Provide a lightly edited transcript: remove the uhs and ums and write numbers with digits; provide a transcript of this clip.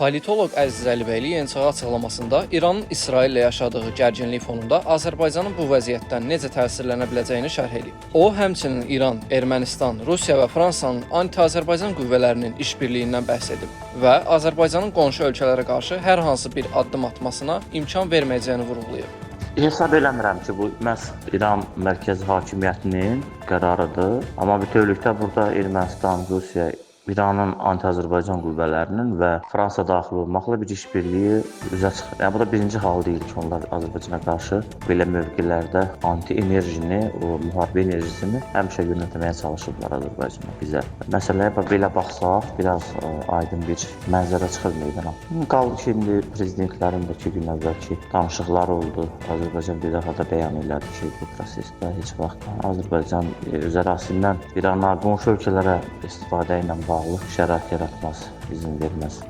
Politoloq Əziz Əlibəyli yeni açıqlamasında İranın İsraillə yaşadığı gərginlik fonunda Azərbaycanın bu vəziyyətdən necə təsirlənə biləcəyini şərh edib. O, həmçinin İran, Ermənistan, Rusiya və Fransanın anti-Azərbaycan qüvvələrinin işbirliyindən bəhs edib və Azərbaycanın qonşu ölkələrə qarşı hər hansı bir addım atmasına imkan verməyəcəyini vurğulayıb. Hesab eləmirəm ki, bu məhz İran mərkəzi hakimiyyətinin qərarıdır. Amma bütövlükdə burada Ermənistan, Rusiya, İranın anti-Azərbaycan qüvvələrinin və Fransa daxil olmaqla bir işbirliyi üzə çıxır. Yəni, bu da birinci hal deyil ki, onlar Azərbaycana qarşı belə mövqelərdə anti-enerjini, o müharibə enerjisini həmişə yönətməyə çalışıblar Azərbaycana bizə. Məsələyə belə baxsaq, biraz aydın bir mənzərə çıxır meydana. Qaldı ki, indi prezidentlərin də 2 gün əvvəlki danışıqları oldu. Azərbaycan bir dəfə də bəyan elədi ki, bu prosesdə heç vaxt Azərbaycan öz ərazisindən İrana, qonşu ölkələrə istifadə ilə bağlı şərait yaratmaz, izin verməz.